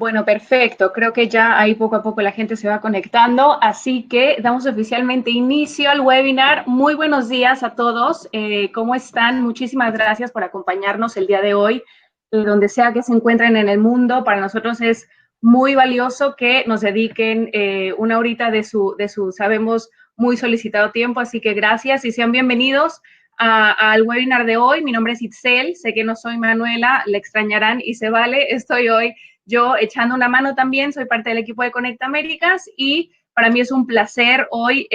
Bueno, perfecto. Creo que ya ahí poco a poco la gente se va conectando, así que damos oficialmente inicio al webinar. Muy buenos días a todos. ¿Cómo están? Muchísimas gracias por acompañarnos el día de hoy, donde sea que se encuentren en el mundo. Para nosotros es muy valioso que nos dediquen una horita de su, sabemos, muy solicitado tiempo, así que gracias y sean bienvenidos al webinar de hoy. Mi nombre es Itzel, sé que no soy Manuela, le extrañarán y se vale. Estoy hoy yo echando una mano también, soy parte del equipo de Conecta Américas y para mí es un placer hoy,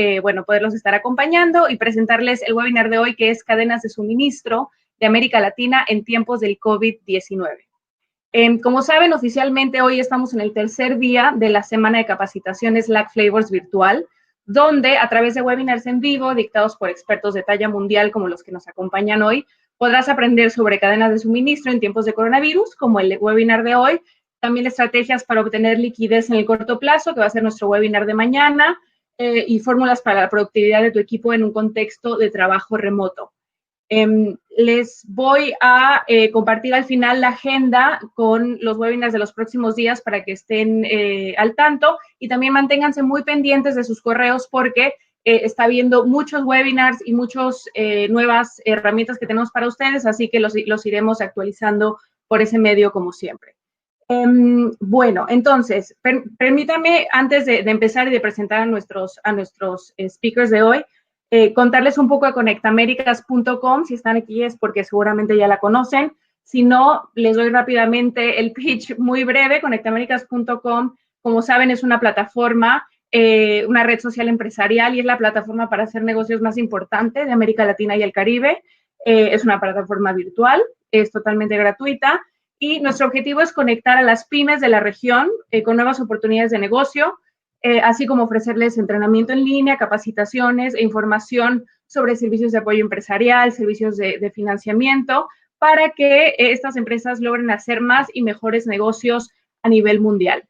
poderlos estar acompañando y presentarles el webinar de hoy que es Cadenas de Suministro de América Latina en tiempos del COVID-19. Como saben, oficialmente hoy estamos en el tercer día de la semana de capacitaciones LAC Flavors virtual, donde a través de webinars en vivo dictados por expertos de talla mundial como los que nos acompañan hoy, podrás aprender sobre cadenas de suministro en tiempos de coronavirus, como el webinar de hoy, también estrategias para obtener liquidez en el corto plazo, que va a ser nuestro webinar de mañana, y fórmulas para la productividad de tu equipo en un contexto de trabajo remoto. Les voy a compartir al final la agenda con los webinars de los próximos días para que estén al tanto y también manténganse muy pendientes de sus correos porque está habiendo muchos webinars y muchas nuevas herramientas que tenemos para ustedes, así que los iremos actualizando por ese medio como siempre. Bueno, entonces, permítame, antes de empezar y de presentar a nuestros speakers de hoy, contarles un poco de conectamericas.com. Si están aquí es porque seguramente ya la conocen. Si no, les doy rápidamente el pitch muy breve. Conectamericas.com, como saben, es una plataforma, una red social empresarial y es la plataforma para hacer negocios más importante de América Latina y el Caribe. Es una plataforma virtual, es totalmente gratuita y nuestro objetivo es conectar a las pymes de la región con nuevas oportunidades de negocio, así como ofrecerles entrenamiento en línea, capacitaciones e información sobre servicios de apoyo empresarial, servicios de financiamiento, para que estas empresas logren hacer más y mejores negocios a nivel mundial.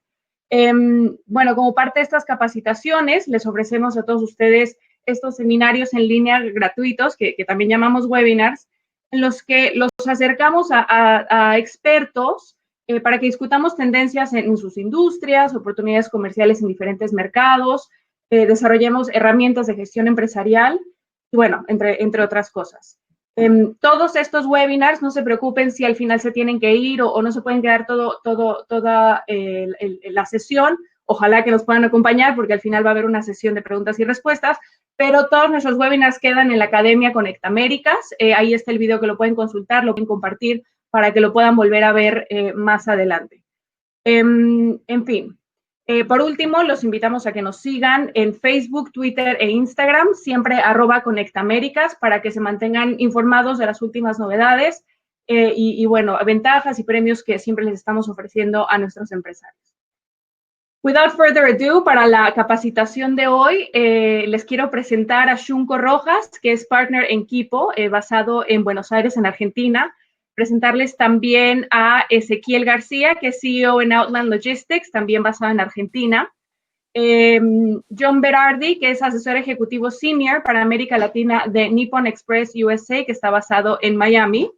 Bueno, como parte de estas capacitaciones, les ofrecemos a todos ustedes estos seminarios en línea gratuitos, que también llamamos webinars, en los que los acercamos a expertos para que discutamos tendencias en sus industrias, oportunidades comerciales en diferentes mercados, desarrollemos herramientas de gestión empresarial y bueno, entre otras cosas. Todos estos webinars, no se preocupen si al final se tienen que ir o no se pueden quedar toda la sesión. Ojalá que nos puedan acompañar porque al final va a haber una sesión de preguntas y respuestas, pero todos nuestros webinars quedan en la Academia Conecta Américas. Ahí está el video que lo pueden consultar, lo pueden compartir para que lo puedan volver a ver más adelante. En fin, por último, los invitamos a que nos sigan en Facebook, Twitter e Instagram, siempre @conectaaméricas, para que se mantengan informados de las últimas novedades y bueno, ventajas y premios que siempre les estamos ofreciendo a nuestros empresarios. Without further ado, para la capacitación de hoy, les quiero presentar a Shunko Rojas, que es partner en Kipo, basado en Buenos Aires, en Argentina. Presentarles también a Ezequiel García, que es CEO en Outland Logistics, también basado en Argentina. John Berardi, que es asesor ejecutivo senior para América Latina de Nippon Express USA, que está basado en Miami.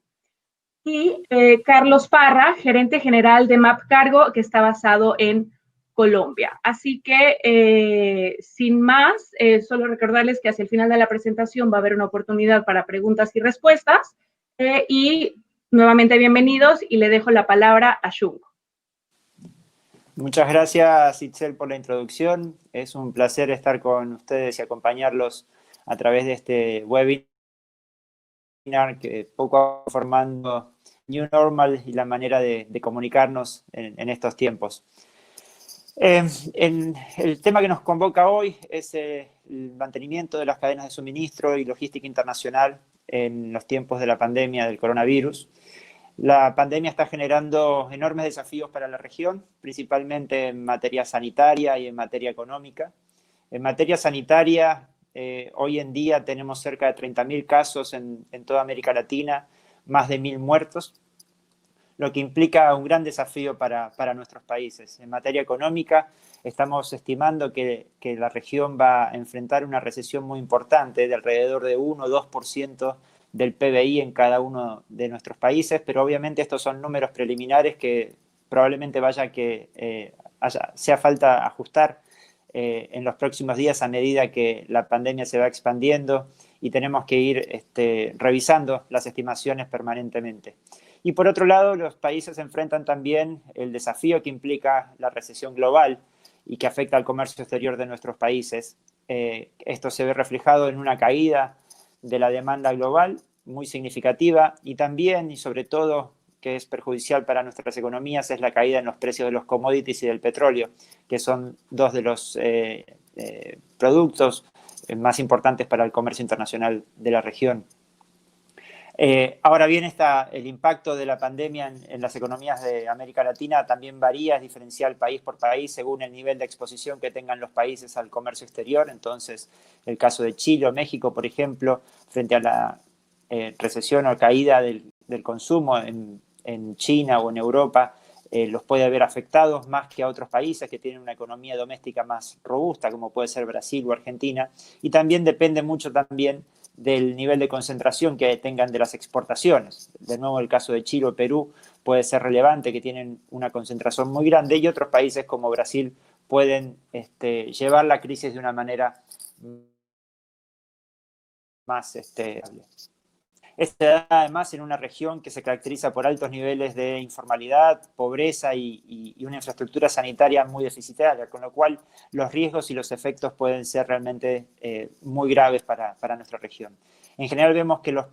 Y Carlos Parra, gerente general de MAP Cargo, que está basado en Colombia. Así que, sin más, solo recordarles que hacia el final de la presentación va a haber una oportunidad para preguntas y respuestas. Y nuevamente bienvenidos y le dejo la palabra a Shunko. Muchas gracias, Itzel, por la introducción. Es un placer estar con ustedes y acompañarlos a través de este webinar que poco a poco formando New Normal y la manera de comunicarnos en estos tiempos. El tema que nos convoca hoy es el mantenimiento de las cadenas de suministro y logística internacional en los tiempos de la pandemia del coronavirus. La pandemia está generando enormes desafíos para la región, principalmente en materia sanitaria y en materia económica. En materia sanitaria, hoy en día tenemos cerca de 30.000 casos en toda América Latina, más de 1.000 muertos, lo que implica un gran desafío para nuestros países. En materia económica, estamos estimando que la región va a enfrentar una recesión muy importante de alrededor de 1 o 2% del PBI en cada uno de nuestros países, pero obviamente estos son números preliminares que probablemente sea falta ajustar en los próximos días a medida que la pandemia se va expandiendo y tenemos que ir revisando las estimaciones permanentemente. Y por otro lado, los países enfrentan también el desafío que implica la recesión global y que afecta al comercio exterior de nuestros países. Esto se ve reflejado en una caída de la demanda global muy significativa y también y sobre todo que es perjudicial para nuestras economías es la caída en los precios de los commodities y del petróleo, que son dos de los productos más importantes para el comercio internacional de la región. Ahora bien, el impacto de la pandemia en las economías de América Latina también varía, es diferencial país por país según el nivel de exposición que tengan los países al comercio exterior. Entonces, el caso de Chile o México, por ejemplo, frente a la recesión o caída del consumo en China o en Europa, los puede ver afectados más que a otros países que tienen una economía doméstica más robusta, como puede ser Brasil o Argentina. Y también depende mucho también del nivel de concentración que tengan de las exportaciones. De nuevo, el caso de Chile o Perú puede ser relevante, que tienen una concentración muy grande, y otros países como Brasil pueden llevar la crisis de una manera más estable. Esto se da además en una región que se caracteriza por altos niveles de informalidad, pobreza y una infraestructura sanitaria muy deficitaria, con lo cual los riesgos y los efectos pueden ser realmente muy graves para nuestra región. En general vemos que los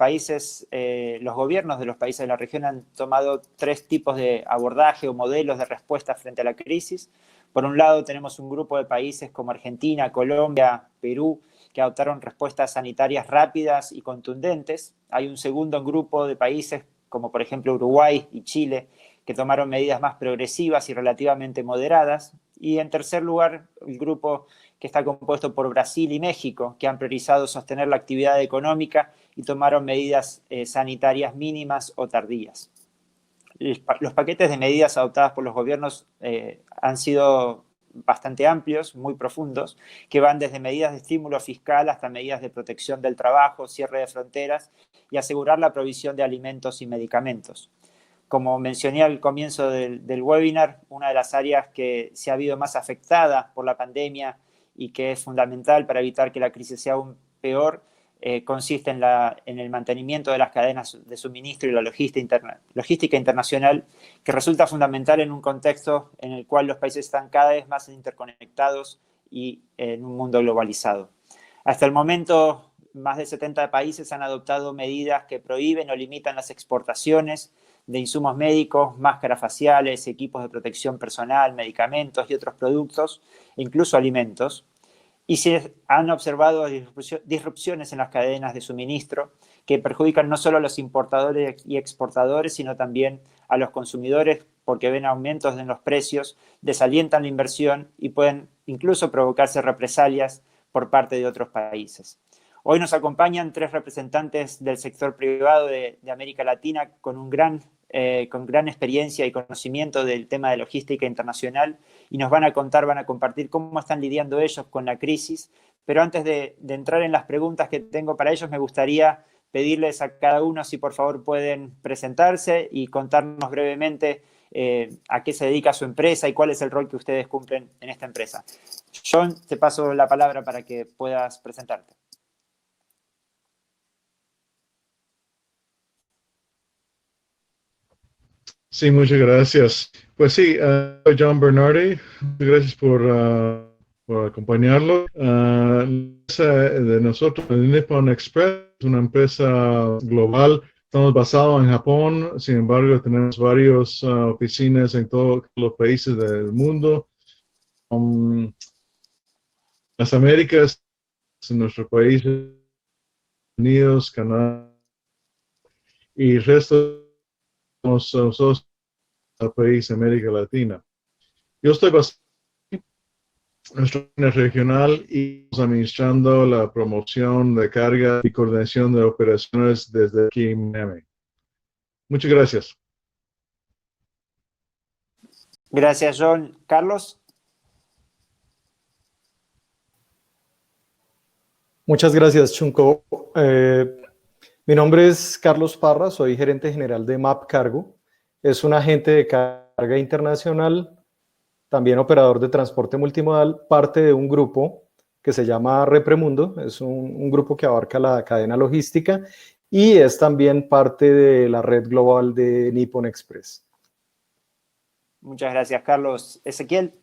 gobiernos de los países de la región han tomado tres tipos de abordaje o modelos de respuesta frente a la crisis. Por un lado tenemos un grupo de países como Argentina, Colombia, Perú, que adoptaron respuestas sanitarias rápidas y contundentes. Hay un segundo grupo de países, como por ejemplo Uruguay y Chile, que tomaron medidas más progresivas y relativamente moderadas. Y en tercer lugar, el grupo que está compuesto por Brasil y México, que han priorizado sostener la actividad económica y tomaron medidas sanitarias mínimas o tardías. Los paquetes de medidas adoptadas por los gobiernos han sido bastante amplios, muy profundos, que van desde medidas de estímulo fiscal hasta medidas de protección del trabajo, cierre de fronteras y asegurar la provisión de alimentos y medicamentos. Como mencioné al comienzo del webinar, una de las áreas que se ha habido más afectada por la pandemia y que es fundamental para evitar que la crisis sea aún peor, consiste en el mantenimiento de las cadenas de suministro y la logística internacional, que resulta fundamental en un contexto en el cual los países están cada vez más interconectados y en un mundo globalizado. Hasta el momento, más de 70 países han adoptado medidas que prohíben o limitan las exportaciones de insumos médicos, máscaras faciales, equipos de protección personal, medicamentos y otros productos, e incluso alimentos. Y se han observado disrupciones en las cadenas de suministro que perjudican no solo a los importadores y exportadores, sino también a los consumidores, porque ven aumentos en los precios, desalientan la inversión y pueden incluso provocarse represalias por parte de otros países. Hoy nos acompañan tres representantes del sector privado de América Latina con gran experiencia y conocimiento del tema de logística internacional, y nos van a compartir cómo están lidiando ellos con la crisis. Pero antes de entrar en las preguntas que tengo para ellos, me gustaría pedirles a cada uno si por favor pueden presentarse y contarnos brevemente a qué se dedica su empresa y cuál es el rol que ustedes cumplen en esta empresa. John, te paso la palabra para que puedas presentarte. Sí, muchas gracias. Pues sí, soy John Bernardi. Gracias por acompañarlo. La empresa de nosotros, Nippon Express, es una empresa global. Estamos basados en Japón, sin embargo, tenemos varias oficinas en todos los países del mundo. Las Américas, en nuestro país, Estados Unidos, Canadá y el resto de nosotros al país América Latina. Yo estoy basado en nuestra oficina regional y administrando la promoción de carga y coordinación de operaciones desde aquí en Miami. Muchas gracias. Gracias, John. Carlos. Muchas gracias, Chunko. Mi nombre es Carlos Parra, soy gerente general de MAP Cargo. Es un agente de carga carga internacional, también operador de transporte multimodal, parte de un grupo que se llama Repremundo, es un grupo que abarca la cadena logística y es también parte de la red global de Nippon Express. Muchas gracias, Carlos. Ezequiel.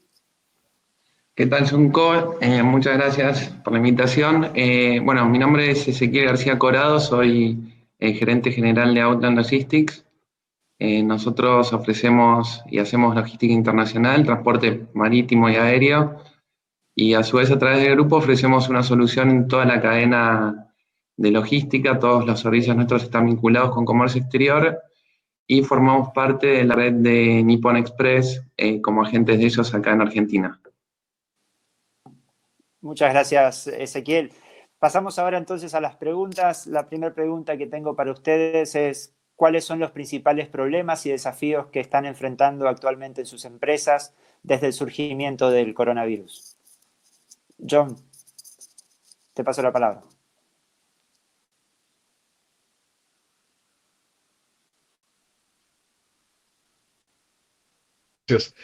¿Qué tal, Junko? Muchas gracias por la invitación. Bueno, mi nombre es Ezequiel García Corado, soy gerente general de Outland Logistics. Nosotros ofrecemos y hacemos logística internacional, transporte marítimo y aéreo, y a su vez a través del grupo ofrecemos una solución en toda la cadena de logística. Todos los servicios nuestros están vinculados con comercio exterior y formamos parte de la red de Nippon Express como agentes de ellos acá en Argentina. Muchas gracias, Ezequiel. Pasamos ahora entonces a las preguntas. La primera pregunta que tengo para ustedes es: ¿cuáles son los principales problemas y desafíos que están enfrentando actualmente en sus empresas desde el surgimiento del coronavirus? John, te paso la palabra. Gracias.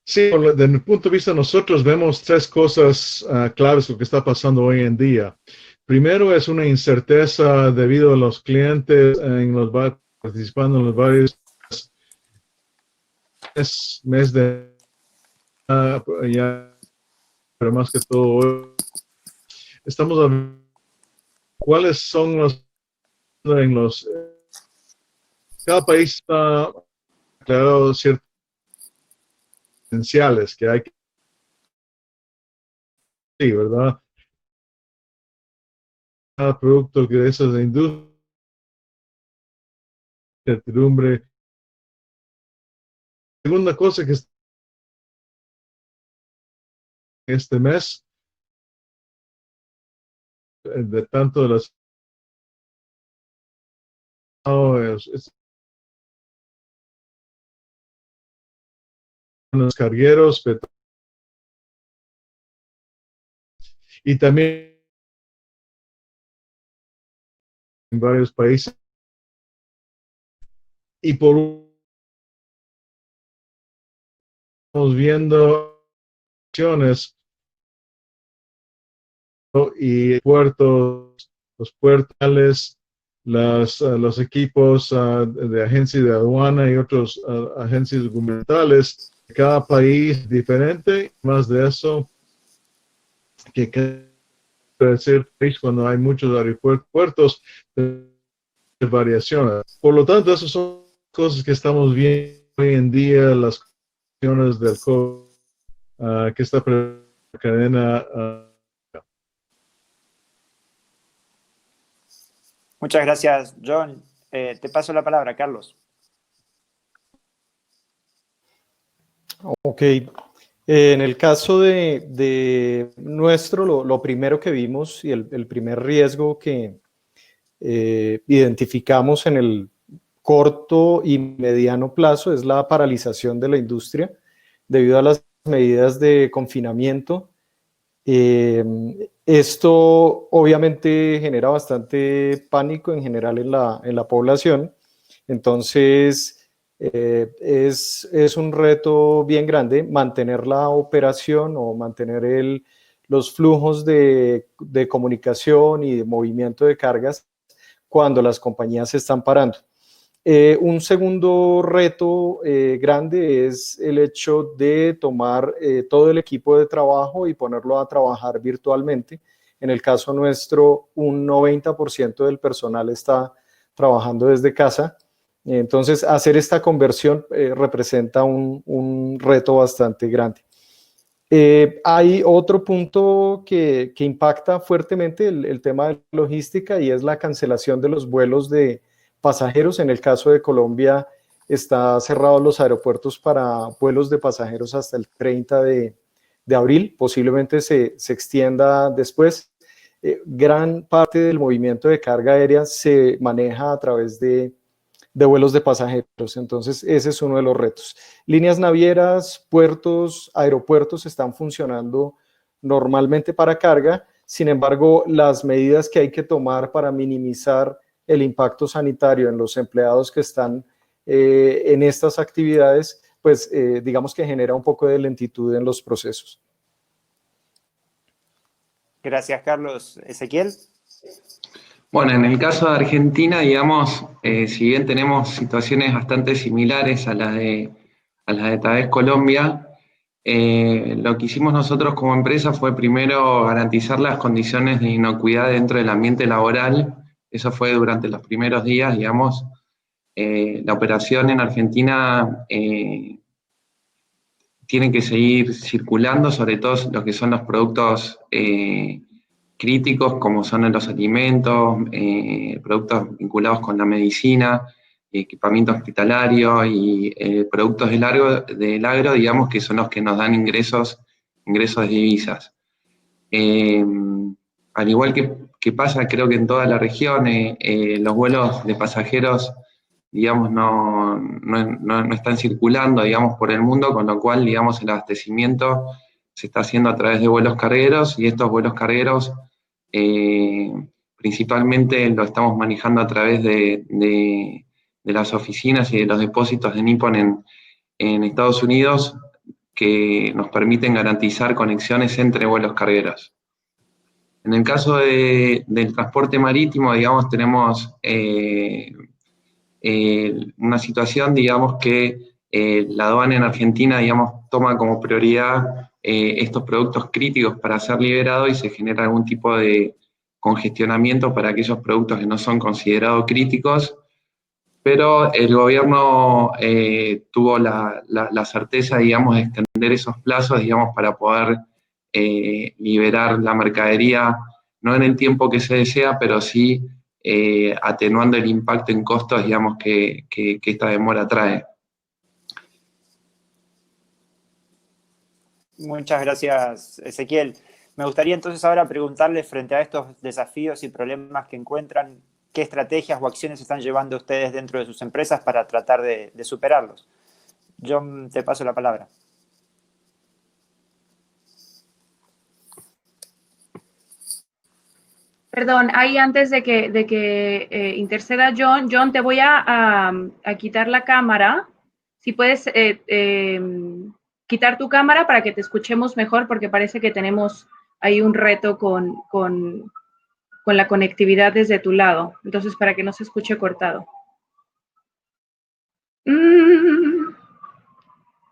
Sí, desde mi punto de vista, nosotros vemos tres cosas claves lo que está pasando hoy en día. Primero es una incerteza debido a los clientes participando en los varios meses de ya, pero más que todo estamos a ver cuáles son cada país está declarado ciertos esenciales que hay que, sí, ¿verdad? Cada producto que es de industria, certidumbre. Segunda cosa que este mes, de tanto de los cargueros y también en varios países. Y por estamos viendo acciones y puertos, los puertales, los equipos de agencias de aduana y otras agencias gubernamentales. Cada país diferente, más de eso, que puede ser cuando hay muchos aeropuertos de variaciones. Por lo tanto, esas son cosas que estamos viendo hoy en día, las cuestiones del COVID, que está en la cadena. Muchas gracias, John. Te paso la palabra, Carlos. Ok. En el caso de nuestro, lo primero que vimos y el primer riesgo que identificamos en el corto y mediano plazo es la paralización de la industria debido a las medidas de confinamiento. Esto obviamente genera bastante pánico en general en la población. Entonces es un reto bien grande mantener la operación o mantener los flujos de comunicación y de movimiento de cargas cuando las compañías se están parando. Un segundo reto grande es el hecho de tomar todo el equipo de trabajo y ponerlo a trabajar virtualmente. En el caso nuestro, un 90% del personal está trabajando desde casa. Entonces, hacer esta conversión representa un reto bastante grande. Hay otro punto que impacta fuertemente el tema de logística y es la cancelación de los vuelos de pasajeros. En el caso de Colombia, está cerrados los aeropuertos para vuelos de pasajeros hasta el 30 de abril. Posiblemente se extienda después. Gran parte del movimiento de carga aérea se maneja a través de vuelos de pasajeros. Entonces, ese es uno de los retos. Líneas navieras, puertos, aeropuertos están funcionando normalmente para carga. Sin embargo, las medidas que hay que tomar para minimizar el impacto sanitario en los empleados que están en estas actividades pues digamos que genera un poco de lentitud en los procesos. Gracias, Carlos. Ezequiel. Bueno, en el caso de Argentina, digamos, si bien tenemos situaciones bastante similares a las de tal vez Colombia, lo que hicimos nosotros como empresa fue primero garantizar las condiciones de inocuidad dentro del ambiente laboral. Eso fue durante los primeros días, digamos. La operación en Argentina tiene que seguir circulando, sobre todo lo que son los productos críticos, como son los alimentos, productos vinculados con la medicina, equipamiento hospitalario y productos del agro, digamos, que son los que nos dan ingresos de divisas. Al igual que pasa, creo que en toda la región, los vuelos de pasajeros, digamos, no están circulando, digamos, por el mundo, con lo cual, digamos, el abastecimiento se está haciendo a través de vuelos cargueros, y estos vuelos cargueros principalmente lo estamos manejando a través de las oficinas y de los depósitos de Nippon en Estados Unidos, que nos permiten garantizar conexiones entre vuelos cargueros. En el caso del transporte marítimo, digamos, tenemos una situación, digamos, que la aduana en Argentina, digamos, toma como prioridad estos productos críticos para ser liberados, y se genera algún tipo de congestionamiento para aquellos productos que no son considerados críticos, pero el gobierno tuvo la certeza, digamos, de extender esos plazos, digamos, para poder liberar la mercadería, no en el tiempo que se desea, pero sí atenuando el impacto en costos, digamos, que esta demora trae. Muchas gracias, Ezequiel. Me gustaría entonces ahora preguntarles, frente a estos desafíos y problemas que encuentran, ¿qué estrategias o acciones están llevando ustedes dentro de sus empresas para tratar de superarlos? John, te paso la palabra. Perdón, ahí antes de que interceda John, te voy a quitar la cámara. Si puedes quitar tu cámara para que te escuchemos mejor, porque parece que tenemos ahí un reto con la conectividad desde tu lado. Entonces, para que no se escuche cortado.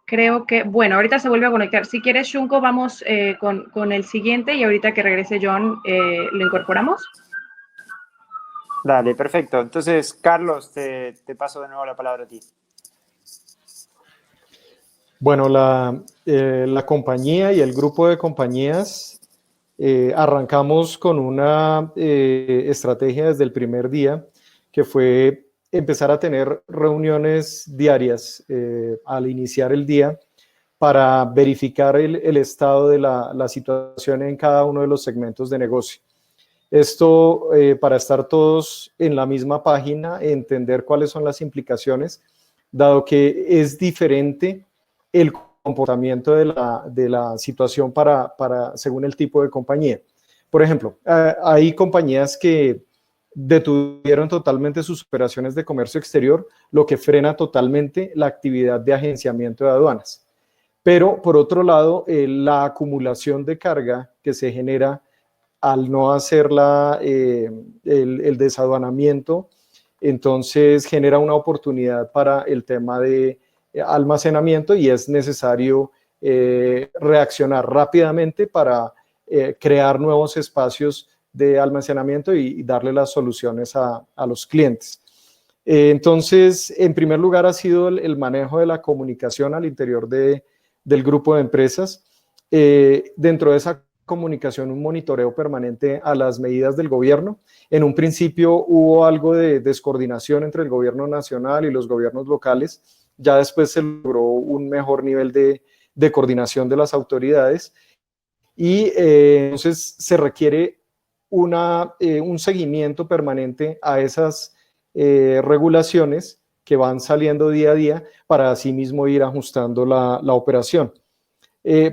Creo que, bueno, ahorita se vuelve a conectar. Si quieres, Shunko, vamos con el siguiente, y ahorita que regrese John, lo incorporamos. Dale, perfecto. Entonces, Carlos, te paso de nuevo la palabra a ti. Bueno, la compañía y el grupo de compañías arrancamos con una estrategia desde el primer día, que fue empezar a tener reuniones diarias al iniciar el día para verificar el estado de la situación en cada uno de los segmentos de negocio. Esto para estar todos en la misma página, entender cuáles son las implicaciones, dado que es diferente el comportamiento de la situación según el tipo de compañía. Por ejemplo, hay compañías que detuvieron totalmente sus operaciones de comercio exterior, lo que frena totalmente la actividad de agenciamiento de aduanas. Pero, por otro lado, la acumulación de carga que se genera al no hacer el desaduanamiento, entonces genera una oportunidad para el tema de almacenamiento, y es necesario reaccionar rápidamente para crear nuevos espacios de almacenamiento y darle las soluciones a los clientes. Entonces, en primer lugar, ha sido el manejo de la comunicación al interior del grupo de empresas. Dentro de esa comunicación, un monitoreo permanente a las medidas del gobierno. En un principio hubo algo de descoordinación entre el gobierno nacional y los gobiernos locales. Ya después se logró un mejor nivel de coordinación de las autoridades, y entonces se requiere un seguimiento permanente a esas regulaciones que van saliendo día a día, para así mismo ir ajustando la operación.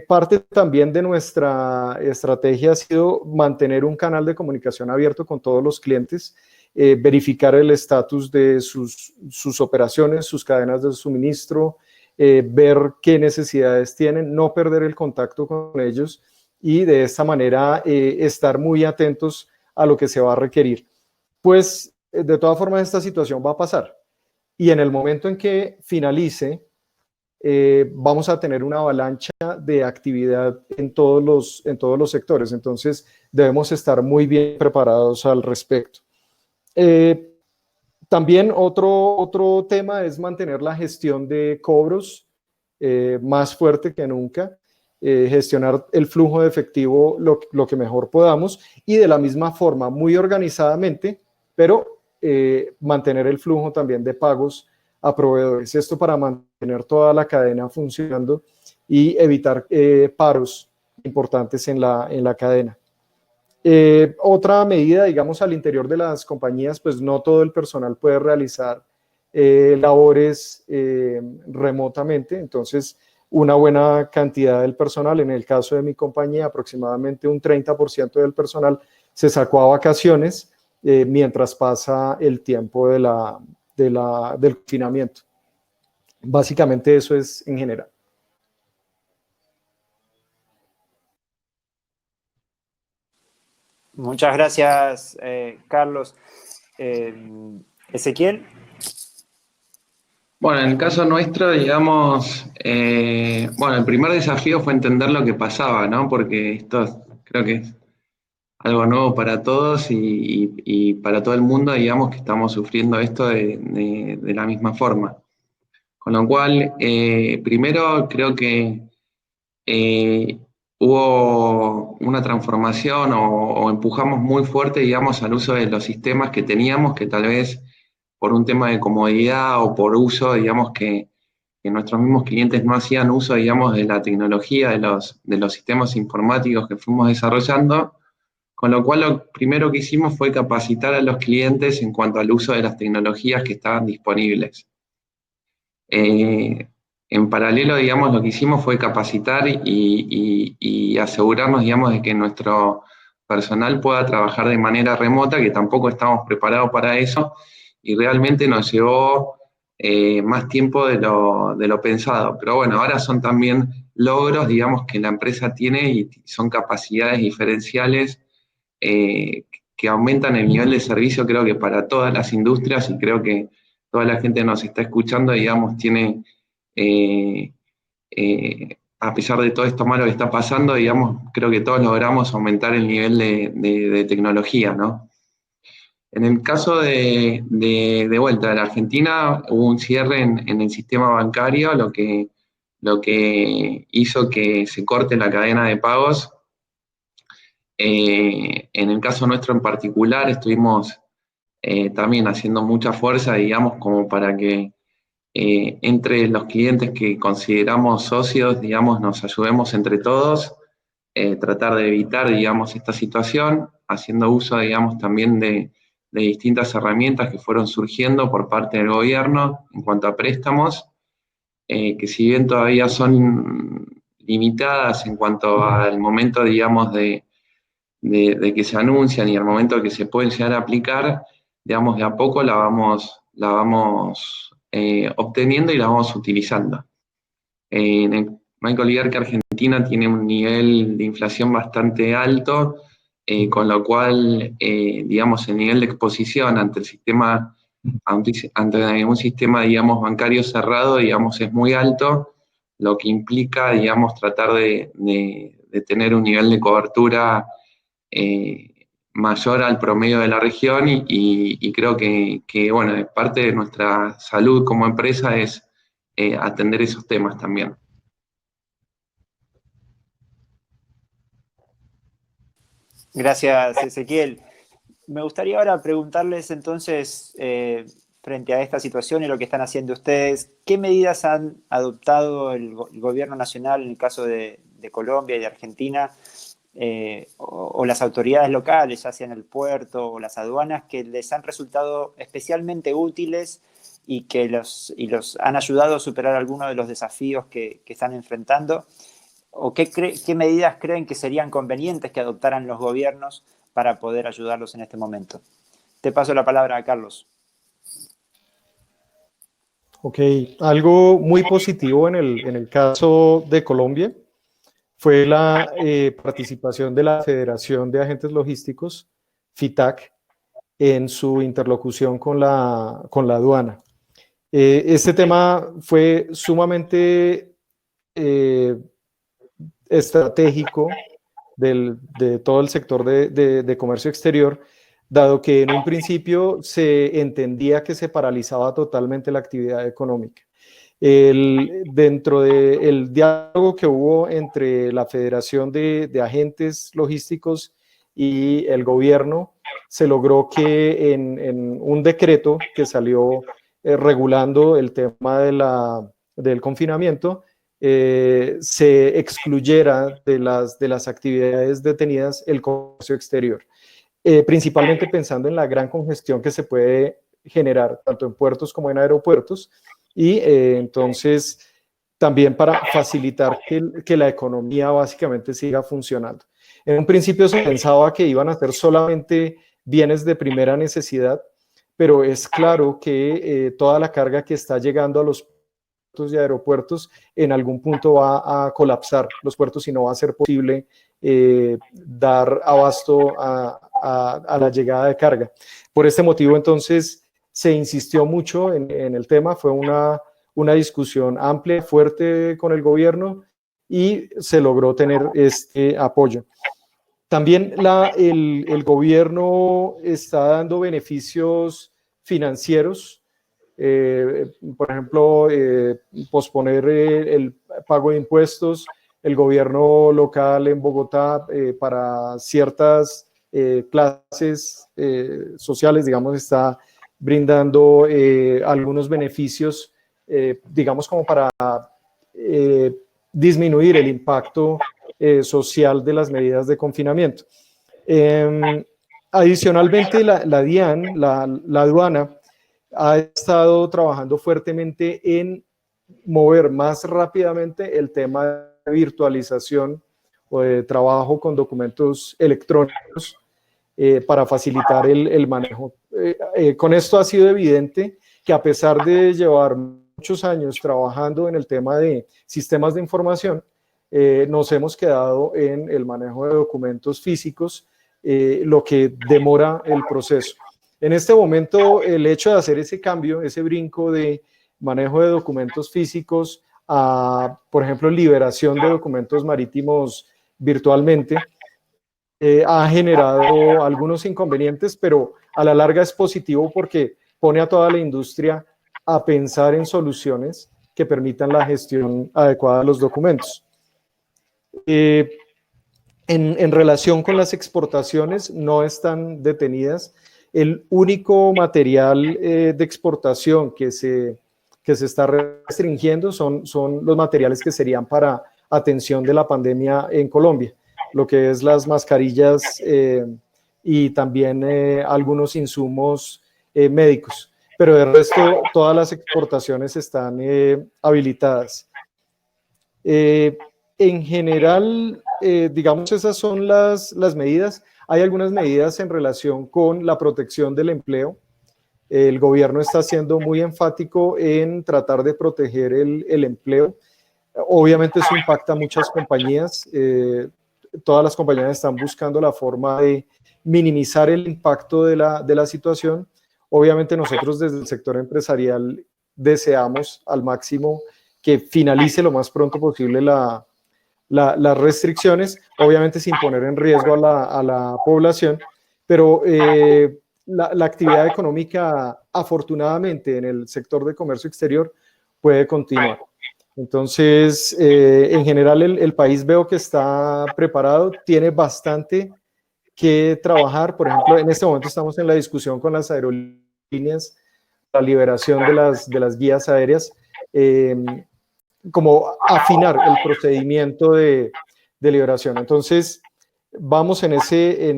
Parte también de nuestra estrategia ha sido mantener un canal de comunicación abierto con todos los clientes, verificar el estatus de sus operaciones, sus cadenas de suministro, ver qué necesidades tienen, no perder el contacto con ellos y de esta manera estar muy atentos a lo que se va a requerir. Pues de todas formas esta situación va a pasar y en el momento en que finalice, vamos a tener una avalancha de actividad en todos los sectores, entonces debemos estar muy bien preparados al respecto. También otro tema es mantener la gestión de cobros más fuerte que nunca, gestionar el flujo de efectivo lo que mejor podamos y de la misma forma, muy organizadamente, pero mantener el flujo también de pagos a proveedores. Esto para mantener toda la cadena funcionando y evitar paros importantes en la cadena. Otra medida, digamos, al interior de las compañías, pues no todo el personal puede realizar labores remotamente, entonces una buena cantidad del personal, en el caso de mi compañía, aproximadamente un 30% del personal se sacó a vacaciones mientras pasa el tiempo del confinamiento. Básicamente eso es en general. Muchas gracias, Carlos. Ezequiel. Bueno, en el caso nuestro, digamos, bueno, el primer desafío fue entender lo que pasaba, ¿no? Porque esto creo que es algo nuevo para todos y para todo el mundo, digamos, que estamos sufriendo esto de la misma forma. Con lo cual, primero creo que eh, hubo una transformación o empujamos muy fuerte, digamos, al uso de los sistemas que teníamos, que tal vez por un tema de comodidad o por uso, digamos, que nuestros mismos clientes no hacían uso, digamos, de la tecnología, de los sistemas informáticos que fuimos desarrollando, con lo cual lo primero que hicimos fue capacitar a los clientes en cuanto al uso de las tecnologías que estaban disponibles. En paralelo, digamos, lo que hicimos fue capacitar y asegurarnos, digamos, de que nuestro personal pueda trabajar de manera remota, que tampoco estamos preparados para eso, y realmente nos llevó más tiempo de lo pensado. Pero bueno, ahora son también logros, digamos, que la empresa tiene y son capacidades diferenciales que aumentan el nivel de servicio, creo que para todas las industrias, y creo que toda la gente que nos está escuchando, digamos, tiene, a pesar de todo esto malo que está pasando, digamos, creo que todos logramos aumentar el nivel de tecnología, ¿no? En el caso de vuelta de la Argentina, hubo un cierre en el sistema bancario, lo que hizo que se corte la cadena de pagos. En el caso nuestro en particular, estuvimos también haciendo mucha fuerza, digamos, como para que entre los clientes que consideramos socios, digamos, nos ayudemos entre todos, tratar de evitar, digamos, esta situación, haciendo uso, digamos, también de distintas herramientas que fueron surgiendo por parte del gobierno en cuanto a préstamos, que si bien todavía son limitadas en cuanto al momento, digamos, de que se anuncian y al momento que se pueden llegar a aplicar, digamos, de a poco la vamos obteniendo y la vamos utilizando. No hay que olvidar que Argentina tiene un nivel de inflación bastante alto, con lo cual, digamos, el nivel de exposición ante el sistema, ante un sistema, digamos, bancario cerrado, digamos, es muy alto, lo que implica, digamos, tratar de tener un nivel de cobertura mayor al promedio de la región y creo que, bueno, parte de nuestra salud como empresa es atender esos temas también. Gracias, Ezequiel. Me gustaría ahora preguntarles entonces, frente a esta situación y lo que están haciendo ustedes, ¿qué medidas han adoptado el gobierno nacional en el caso de Colombia y de Argentina, o las autoridades locales, ya sea en el puerto o las aduanas, que les han resultado especialmente útiles y que los han ayudado a superar algunos de los desafíos que están enfrentando? ¿O qué medidas creen que serían convenientes que adoptaran los gobiernos para poder ayudarlos en este momento? Te paso la palabra a Carlos. Ok, algo muy positivo en el caso de Colombia fue la participación de la Federación de Agentes Logísticos, FITAC, en su interlocución con la aduana. Este tema fue sumamente estratégico de todo el sector de comercio exterior, dado que en un principio se entendía que se paralizaba totalmente la actividad económica. Dentro del diálogo que hubo entre la Federación de Agentes Logísticos y el gobierno, se logró que en un decreto que salió regulando el tema del confinamiento, se excluyera de las actividades detenidas el comercio exterior, principalmente pensando en la gran congestión que se puede generar tanto en puertos como en aeropuertos, y entonces también para facilitar que la economía básicamente siga funcionando. En un principio se pensaba que iban a ser solamente bienes de primera necesidad, pero es claro que toda la carga que está llegando a los puertos y aeropuertos en algún punto va a colapsar los puertos y no va a ser posible dar abasto a la llegada de carga. Por este motivo, entonces, se insistió mucho en el tema, fue una discusión amplia, fuerte con el gobierno y se logró tener este apoyo. También el gobierno está dando beneficios financieros, por ejemplo, posponer el pago de impuestos. El gobierno local en Bogotá para ciertas clases sociales, digamos, está brindando algunos beneficios, digamos, como para disminuir el impacto social de las medidas de confinamiento. Adicionalmente, la DIAN, la aduana, ha estado trabajando fuertemente en mover más rápidamente el tema de virtualización o de trabajo con documentos electrónicos para facilitar el manejo. Con esto ha sido evidente que a pesar de llevar muchos años trabajando en el tema de sistemas de información, nos hemos quedado en el manejo de documentos físicos, lo que demora el proceso. En este momento, el hecho de hacer ese cambio, ese brinco de manejo de documentos físicos a, por ejemplo, liberación de documentos marítimos virtualmente, ha generado algunos inconvenientes, pero a la larga es positivo porque pone a toda la industria a pensar en soluciones que permitan la gestión adecuada de los documentos. En relación con las exportaciones, no están detenidas. El único material de exportación que se está restringiendo son los materiales que serían para atención de la pandemia en Colombia, lo que es las mascarillas y también algunos insumos médicos. Pero de resto, todas las exportaciones están habilitadas. En general, digamos, esas son las medidas. Hay algunas medidas en relación con la protección del empleo. El gobierno está siendo muy enfático en tratar de proteger el empleo. Obviamente eso impacta a muchas compañías. Todas las compañías están buscando la forma de minimizar el impacto de la situación. Obviamente nosotros desde el sector empresarial deseamos al máximo que finalice lo más pronto posible las restricciones, obviamente sin poner en riesgo a la población, pero la actividad económica, afortunadamente, en el sector de comercio exterior puede continuar. Entonces, en general, el país veo que está preparado, tiene bastante que trabajar. Por ejemplo, en este momento estamos en la discusión con las aerolíneas, la liberación de las guías aéreas, como afinar el procedimiento de liberación. Entonces, vamos en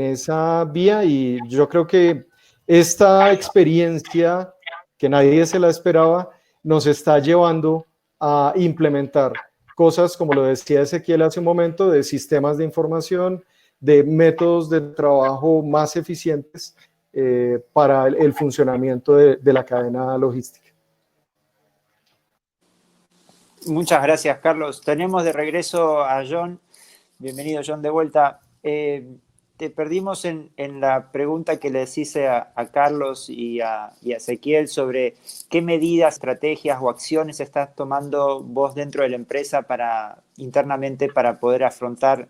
esa vía y yo creo que esta experiencia, que nadie se la esperaba, nos está llevando a implementar cosas, como lo decía Ezequiel hace un momento, de sistemas de información, de métodos de trabajo más eficientes para el funcionamiento de la cadena logística. Muchas gracias, Carlos. Tenemos de regreso a John. Bienvenido, John, de vuelta. Te perdimos en la pregunta que les hice a Carlos y a Ezequiel sobre qué medidas, estrategias o acciones estás tomando vos dentro de la empresa internamente para poder afrontar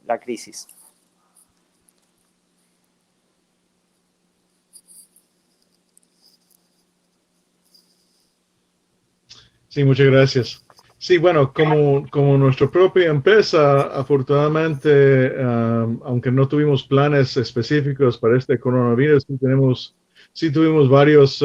la crisis. Sí, muchas gracias. Sí, bueno, como nuestra propia empresa, afortunadamente, aunque no tuvimos planes específicos para este coronavirus, sí tuvimos varios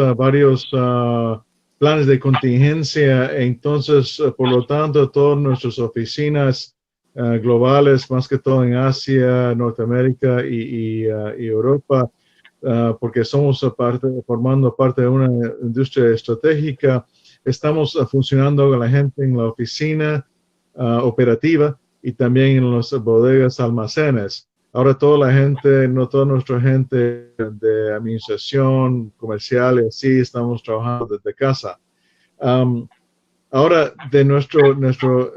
planes de contingencia. Entonces, por lo tanto, todas nuestras oficinas globales, más que todo en Asia, Norteamérica y Europa, porque somos formando parte de una industria estratégica. Estamos funcionando con la gente en la oficina operativa y también en las bodegas, almacenes. Ahora toda nuestra gente de administración comercial y así estamos trabajando desde casa. Ahora, de nuestro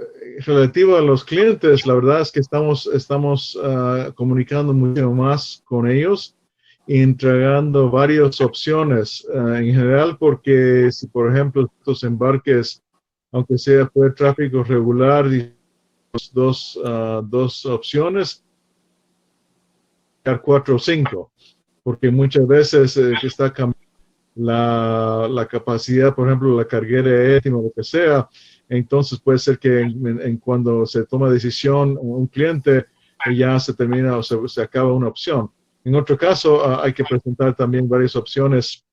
relativo a los clientes, la verdad es que estamos comunicando mucho más con ellos y entregando varias opciones en general, porque si, por ejemplo, estos embarques, aunque sea por tráfico regular, dos opciones, 4 o 5, porque muchas veces está cambiando la capacidad, por ejemplo, la carguera étima o lo que sea. Entonces puede ser que cuando se toma decisión un cliente, ya se termina o se acaba una opción. En otro caso, hay que presentar también varias opciones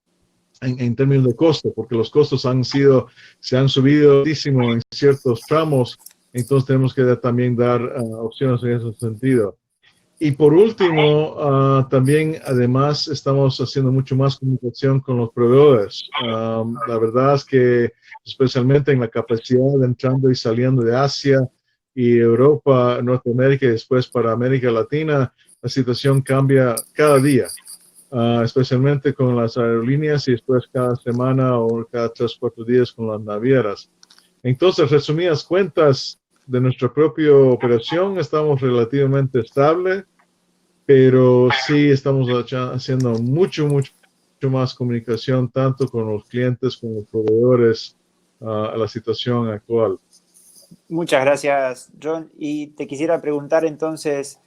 en términos de costo, porque los costos se han subido muchísimo en ciertos tramos, entonces tenemos que también dar opciones en ese sentido. Y por último, también además estamos haciendo mucho más comunicación con los proveedores. La verdad es que especialmente en la capacidad de entrando y saliendo de Asia y Europa, Norteamérica y después para América Latina, la situación cambia cada día, especialmente con las aerolíneas y después cada semana o cada 3 o 4 días con las navieras. Entonces, resumidas cuentas, de nuestra propia operación estamos relativamente estable, pero sí estamos haciendo mucho más comunicación tanto con los clientes como los proveedores a la situación actual. Muchas gracias, John. Y te quisiera preguntar entonces,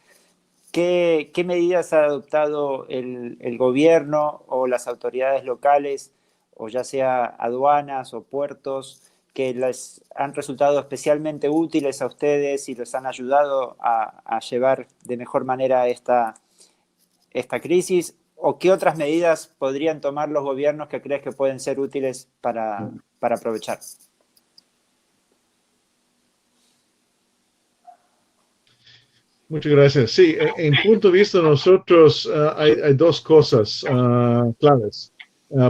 ¿qué medidas ha adoptado el gobierno o las autoridades locales, o ya sea aduanas o puertos, que les han resultado especialmente útiles a ustedes y les han ayudado a llevar de mejor manera esta crisis? ¿O qué otras medidas podrían tomar los gobiernos que crees que pueden ser útiles para aprovechar? Muchas gracias. Sí, en punto de vista nosotros hay dos cosas claves.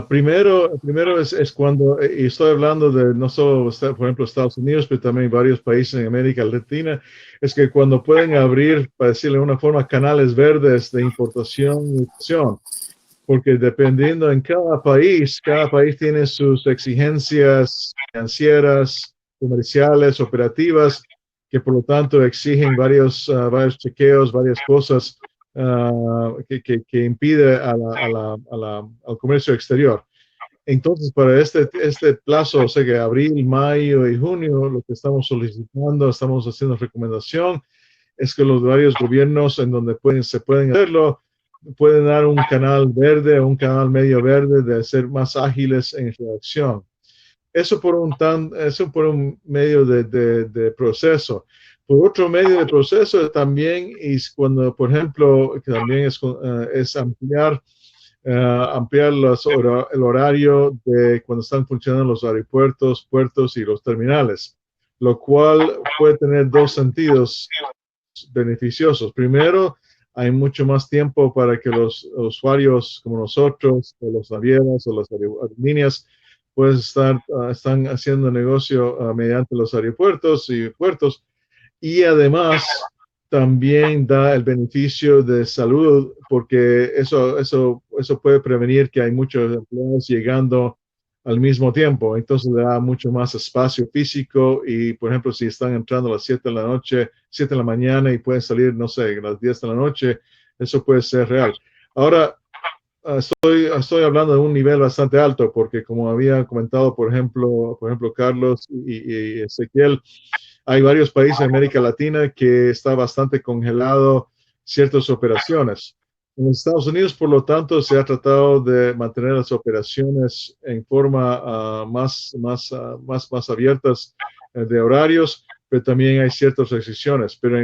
Primero es cuando, y estoy hablando de no solo, por ejemplo, Estados Unidos, pero también varios países en América Latina, es que cuando pueden abrir, para decirlo de una forma, canales verdes de importación y exportación, porque dependiendo en cada país tiene sus exigencias financieras, comerciales, operativas, que por lo tanto exigen varios chequeos, varias cosas que impide al comercio exterior. Entonces, para este plazo, o sea que abril, mayo y junio, lo que estamos solicitando, estamos haciendo recomendación, es que los varios gobiernos en donde se pueden hacerlo, pueden dar un canal verde o un canal medio verde de ser más ágiles en reacción. Eso por un medio de proceso. Por otro medio de proceso también es cuando, por ejemplo, que también es ampliar el horario de cuando están funcionando los aeropuertos, puertos y los terminales, lo cual puede tener dos sentidos beneficiosos. Primero, hay mucho más tiempo para que los usuarios como nosotros, o los navieras o las aerolíneas, pues están haciendo negocio mediante los aeropuertos y puertos, y además también da el beneficio de salud, porque eso puede prevenir que hay muchos empleados llegando al mismo tiempo. Entonces le da mucho más espacio físico y, por ejemplo, si están entrando a las 7 de la noche, 7 de la mañana y pueden salir, no sé, a las 10 de la noche, eso puede ser real. Ahora, estoy hablando de un nivel bastante alto porque como había comentado, por ejemplo Carlos y Ezequiel, hay varios países de América Latina que está bastante congelado ciertas operaciones. En los Estados Unidos, por lo tanto, se ha tratado de mantener las operaciones en forma más abiertas de horarios, pero también hay ciertas restricciones. Pero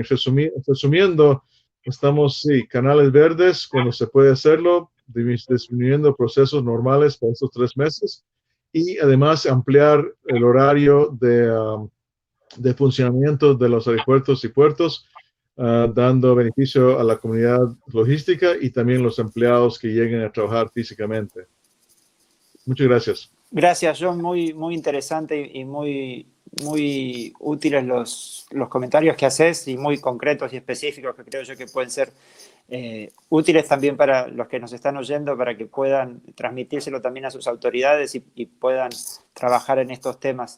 resumiendo, estamos, sí, canales verdes cuando se puede hacerlo, disminuyendo procesos normales para estos 3 meses y además ampliar el horario de funcionamiento de los aeropuertos y puertos, dando beneficio a la comunidad logística y también los empleados que lleguen a trabajar físicamente. Muchas gracias. Gracias, John. Muy, muy interesante y muy, muy útiles los comentarios que haces y muy concretos y específicos que creo yo que pueden ser útiles también para los que nos están oyendo, para que puedan transmitírselo también a sus autoridades y puedan trabajar en estos temas.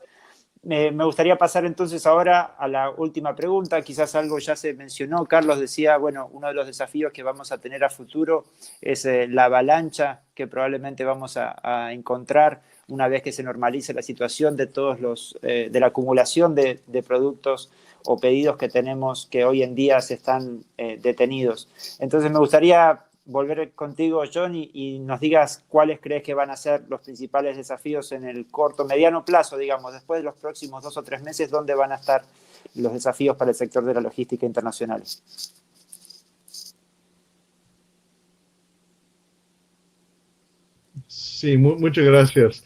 Me gustaría pasar entonces ahora a la última pregunta. Quizás algo ya se mencionó. Carlos decía, bueno, uno de los desafíos que vamos a tener a futuro es la avalancha que probablemente vamos a encontrar una vez que se normalice la situación de de la acumulación de productos o pedidos que tenemos que hoy en día se están detenidos. Entonces me gustaría volver contigo, John, y nos digas cuáles crees que van a ser los principales desafíos en el corto, mediano plazo, digamos, después de los próximos 2 o 3 meses, ¿dónde van a estar los desafíos para el sector de la logística internacional? Sí, muchas gracias.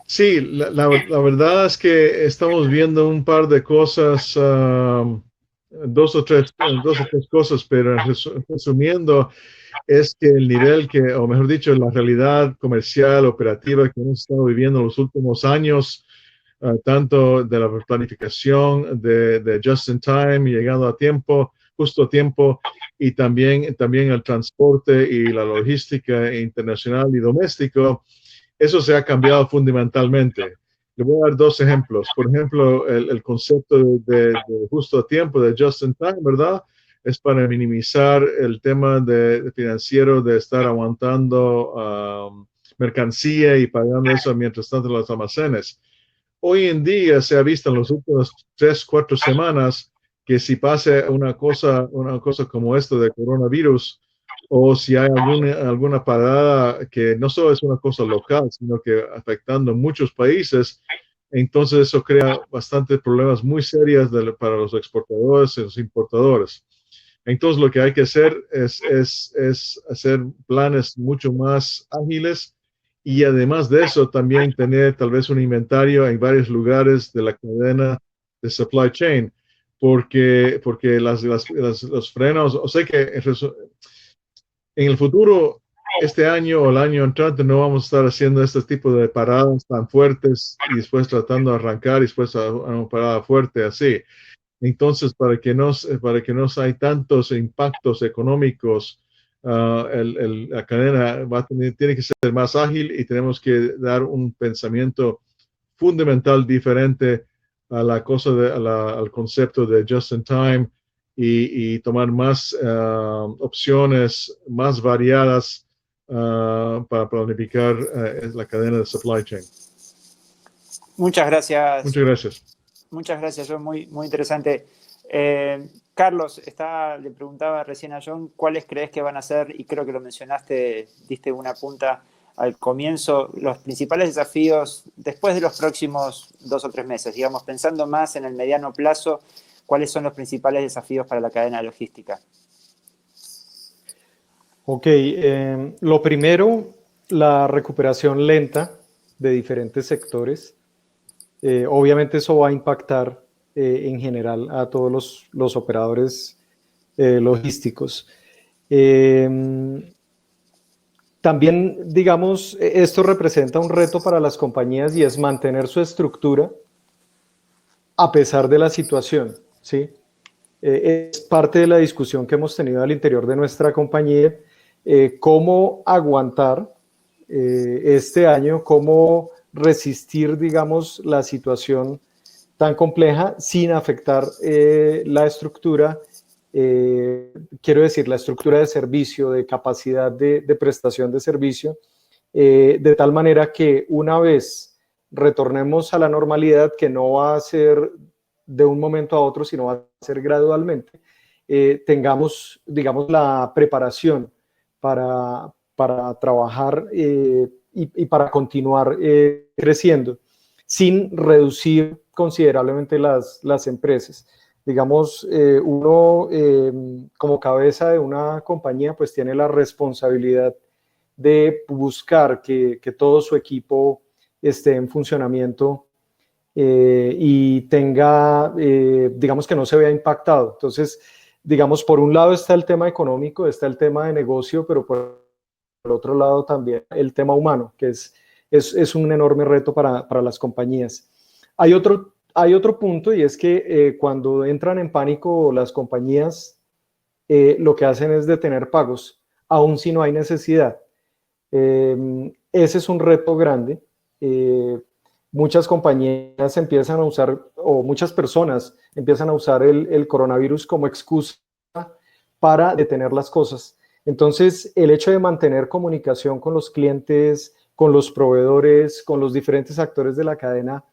Sí, la verdad es que estamos viendo un par de cosas, 2 o 3 cosas, pero resumiendo, es que el nivel o mejor dicho, la realidad comercial, operativa que hemos estado viviendo en los últimos años, tanto de la planificación de just in time, llegando a tiempo, justo a tiempo, y también el transporte y la logística internacional y doméstico, eso se ha cambiado fundamentalmente. Le voy a dar 2 ejemplos. Por ejemplo, el concepto de justo a tiempo, de just in time, ¿verdad? Es para minimizar el tema de financiero de estar aguantando mercancía y pagando eso mientras tanto en los almacenes. Hoy en día se ha visto en las últimas 3, 4 semanas que si pasa una cosa como esto de coronavirus, o si hay alguna parada que no solo es una cosa local, sino que afectando muchos países, entonces eso crea bastantes problemas muy serios para los exportadores y los importadores. Entonces lo que hay que hacer es hacer planes mucho más ágiles y además de eso también tener tal vez un inventario en varios lugares de la cadena de supply chain, porque los frenos, o sea que en el futuro, este año o el año entrante, no vamos a estar haciendo este tipo de paradas tan fuertes y después tratando de arrancar y después a una parada fuerte así. Entonces, para que no hay tantos impactos económicos, la cadena tiene que ser más ágil y tenemos que dar un pensamiento fundamental diferente a al concepto de just in time y tomar más opciones más variadas para planificar la cadena de supply chain. Muchas gracias. Muchas gracias. Muchas gracias, John. Muy, muy interesante. Carlos, le preguntaba recién a John, ¿cuáles crees que van a ser? Y creo que lo mencionaste, diste una punta al comienzo, los principales desafíos después de los próximos 2 o 3 meses, digamos, pensando más en el mediano plazo, ¿cuáles son los principales desafíos para la cadena logística? Ok, lo primero, la recuperación lenta de diferentes sectores. Obviamente eso va a impactar en general a todos los operadores logísticos. También, digamos, esto representa un reto para las compañías y es mantener su estructura a pesar de la situación, ¿sí? Es parte de la discusión que hemos tenido al interior de nuestra compañía, cómo aguantar este año, cómo resistir, digamos, la situación tan compleja sin afectar la estructura, quiero decir, la estructura de servicio, de capacidad de prestación de servicio, de tal manera que una vez retornemos a la normalidad, que no va a ser de un momento a otro, sino va a ser gradualmente, tengamos, digamos, la preparación para trabajar y para continuar creciendo, sin reducir considerablemente las empresas. Digamos, uno como cabeza de una compañía, pues tiene la responsabilidad de buscar que todo su equipo esté en funcionamiento y tenga, digamos, que no se vea impactado. Entonces, digamos, por un lado está el tema económico, está el tema de negocio, pero por otro lado también el tema humano, que es un enorme reto para las compañías. Hay otro punto, y es que cuando entran en pánico las compañías, lo que hacen es detener pagos, aun si no hay necesidad. Ese es un reto grande. Muchas compañías empiezan a usar, o muchas personas empiezan a usar el coronavirus como excusa para detener las cosas. Entonces, el hecho de mantener comunicación con los clientes, con los proveedores, con los diferentes actores de la cadena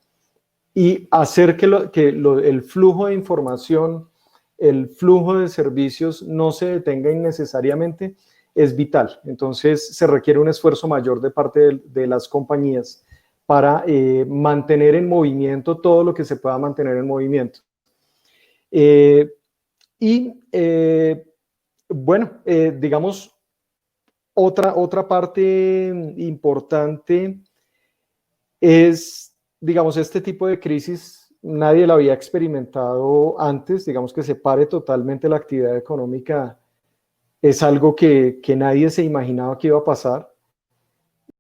y hacer que el flujo de información, el flujo de servicios no se detenga innecesariamente es vital. Entonces, se requiere un esfuerzo mayor de parte de las compañías para mantener en movimiento todo lo que se pueda mantener en movimiento. Bueno, digamos, otra parte importante es, digamos, este tipo de crisis, nadie la había experimentado antes, digamos que se pare totalmente la actividad económica, es algo que nadie se imaginaba que iba a pasar.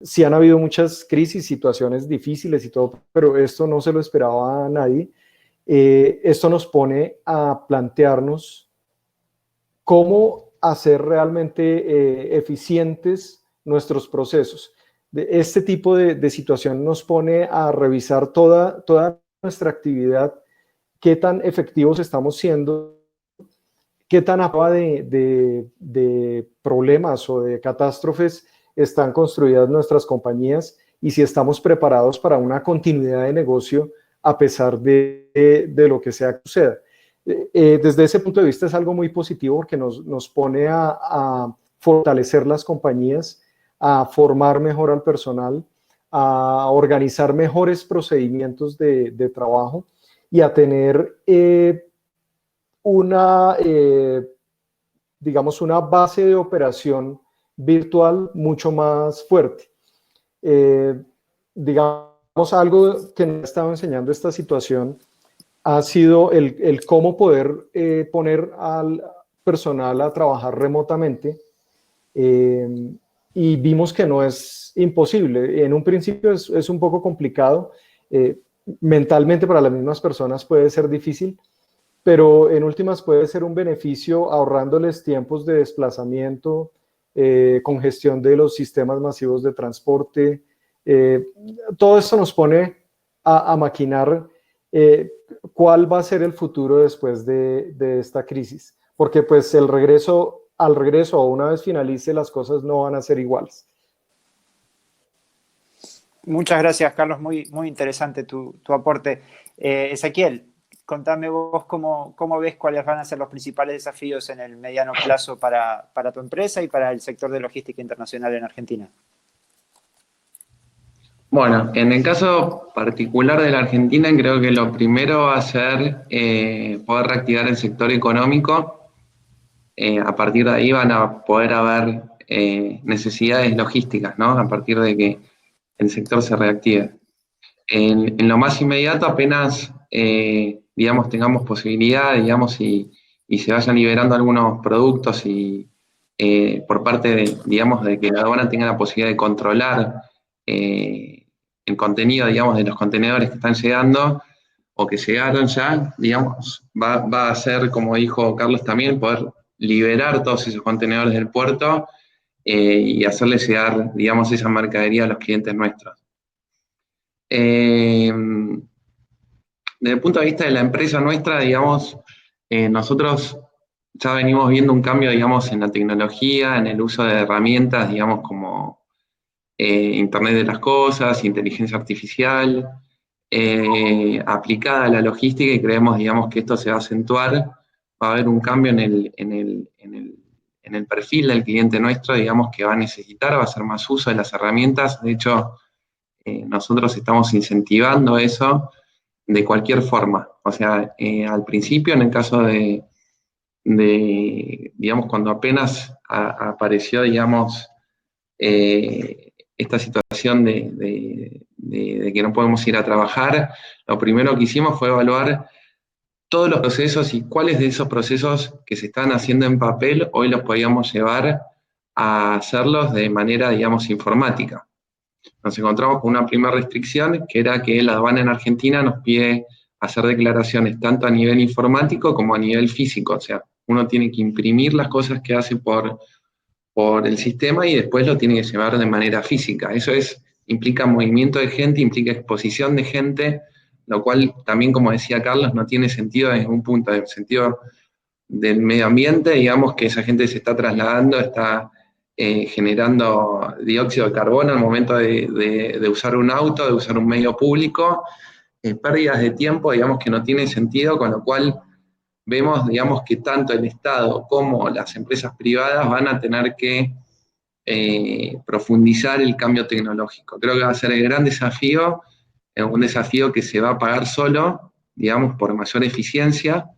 Sí han habido muchas crisis, situaciones difíciles y todo, pero esto no se lo esperaba a nadie. Esto nos pone a plantearnos cómo hacer realmente eficientes nuestros procesos. Este tipo de situación nos pone a revisar toda nuestra actividad, qué tan efectivos estamos siendo, qué tan a prueba de problemas o de catástrofes están construidas nuestras compañías y si estamos preparados para una continuidad de negocio a pesar de lo que sea que suceda. Desde ese punto de vista es algo muy positivo porque nos pone a fortalecer las compañías, a formar mejor al personal, a organizar mejores procedimientos de trabajo y a tener digamos, una base de operación virtual mucho más fuerte. Digamos, algo que nos ha estado enseñando esta situación ha sido el cómo poder poner al personal a trabajar remotamente y vimos que no es imposible. En un principio es un poco complicado, mentalmente para las mismas personas puede ser difícil, pero en últimas puede ser un beneficio ahorrándoles tiempos de desplazamiento, congestión de los sistemas masivos de transporte. Todo esto nos pone a maquinar cuál va a ser el futuro después de esta crisis, porque pues al regreso o una vez finalice las cosas no van a ser iguales. Muchas gracias, Carlos, muy interesante tu aporte. Ezequiel, contame vos cómo ves cuáles van a ser los principales desafíos en el mediano plazo para tu empresa y para el sector de logística internacional en Argentina. Bueno, en el caso particular de la Argentina, creo que lo primero va a ser poder reactivar el sector económico. A partir de ahí van a poder haber necesidades logísticas, ¿no? A partir de que el sector se reactive. En lo más inmediato, apenas, digamos, tengamos posibilidad, digamos, y se vayan liberando algunos productos y por parte de, digamos, de que la aduana tenga la posibilidad de controlar el contenido, digamos, de los contenedores que están llegando o que llegaron ya, digamos, va a ser, como dijo Carlos también, poder liberar todos esos contenedores del puerto y hacerles llegar, digamos, esa mercadería a los clientes nuestros. Desde el punto de vista de la empresa nuestra, digamos, nosotros ya venimos viendo un cambio, digamos, en la tecnología, en el uso de herramientas, digamos, como Internet de las Cosas, inteligencia artificial, aplicada a la logística, y creemos, digamos, que esto se va a acentuar, va a haber un cambio en el perfil del cliente nuestro, digamos, que va a necesitar, va a hacer más uso de las herramientas. De hecho, nosotros estamos incentivando eso de cualquier forma. O sea, al principio, en el caso digamos, cuando apenas apareció, digamos, esta situación de que no podemos ir a trabajar, lo primero que hicimos fue evaluar todos los procesos y cuáles de esos procesos que se están haciendo en papel hoy los podíamos llevar a hacerlos de manera, digamos, informática. Nos encontramos con una primera restricción, que era que la aduana en Argentina nos pide hacer declaraciones tanto a nivel informático como a nivel físico. O sea, uno tiene que imprimir las cosas que hace por el sistema y después lo tiene que llevar de manera física. Eso implica movimiento de gente, implica exposición de gente, lo cual también, como decía Carlos, no tiene sentido desde un punto de sentido del medio ambiente, digamos que esa gente se está trasladando, está generando dióxido de carbono al momento de usar un auto, de usar un medio público, pérdidas de tiempo, digamos que no tiene sentido, con lo cual vemos, digamos, que tanto el Estado como las empresas privadas van a tener que profundizar el cambio tecnológico. Creo que va a ser el gran desafío, un desafío que se va a pagar solo, digamos, por mayor eficiencia.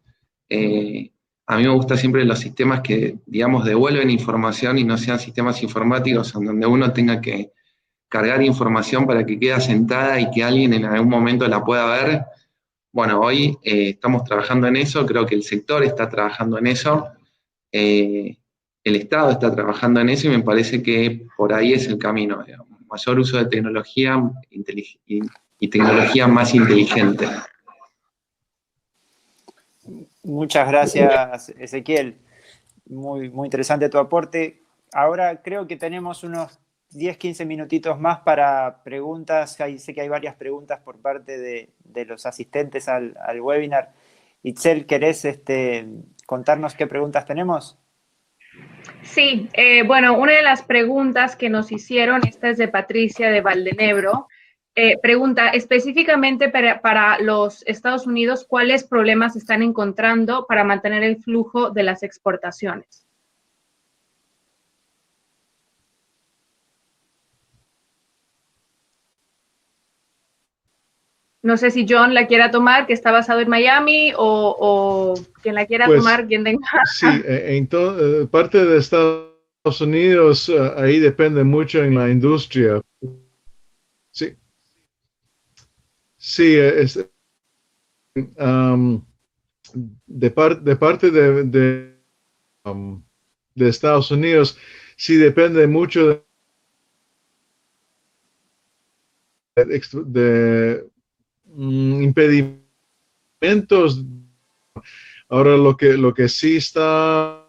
A mí me gustan siempre los sistemas que, digamos, devuelven información y no sean sistemas informáticos en donde uno tenga que cargar información para que quede asentada y que alguien en algún momento la pueda ver. Bueno, hoy estamos trabajando en eso, creo que el sector está trabajando en eso, el Estado está trabajando en eso y me parece que por ahí es el camino, digamos, mayor uso de tecnología y tecnología más inteligente. Muchas gracias, Ezequiel. Muy, muy interesante tu aporte. Ahora creo que tenemos unos 10, 15 minutitos más para preguntas. Sé que hay varias preguntas por parte de los asistentes al webinar. Itzel, ¿querés contarnos qué preguntas tenemos? Sí, bueno, una de las preguntas que nos hicieron, esta es de Patricia de Valdenebro, pregunta específicamente para los Estados Unidos, ¿cuáles problemas están encontrando para mantener el flujo de las exportaciones? No sé si John la quiera tomar, que está basado en Miami, o quien la quiera tomar, quien tenga. Sí, en parte de Estados Unidos, ahí depende mucho en la industria. Sí, sí, de parte de Estados Unidos, sí depende mucho de impedimentos. Ahora lo que sí está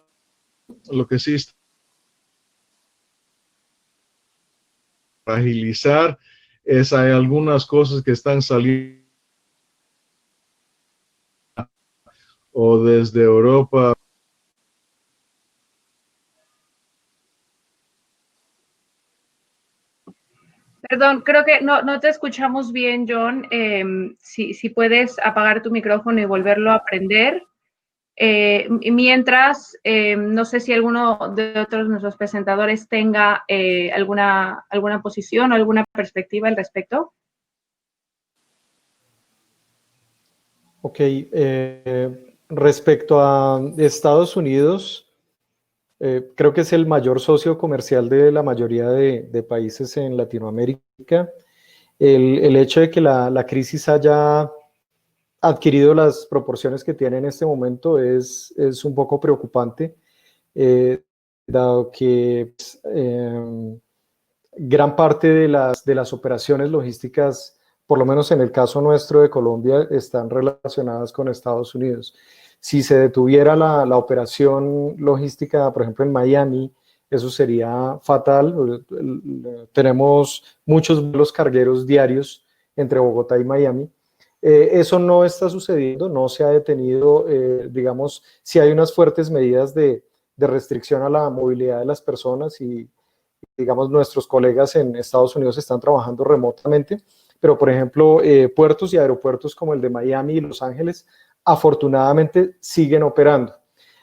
para agilizar hay algunas cosas que están saliendo o desde Europa. Perdón, creo que no te escuchamos bien, John. Si puedes apagar tu micrófono y volverlo a prender. Mientras, no sé si alguno de otros de nuestros presentadores tenga alguna posición o alguna perspectiva al respecto. Ok, respecto a Estados Unidos, creo que es el mayor socio comercial de la mayoría de países en Latinoamérica. El hecho de que la crisis haya adquirido las proporciones que tiene en este momento es un poco preocupante, dado que gran parte de las operaciones logísticas, por lo menos en el caso nuestro de Colombia, están relacionadas con Estados Unidos. Si se detuviera la operación logística, por ejemplo, en Miami, eso sería fatal. Tenemos muchos vuelos cargueros diarios entre Bogotá y Miami. Eso no está sucediendo, no se ha detenido, digamos, sí hay unas fuertes medidas de restricción a la movilidad de las personas y, digamos, nuestros colegas en Estados Unidos están trabajando remotamente, pero, por ejemplo, puertos y aeropuertos como el de Miami y Los Ángeles, afortunadamente siguen operando.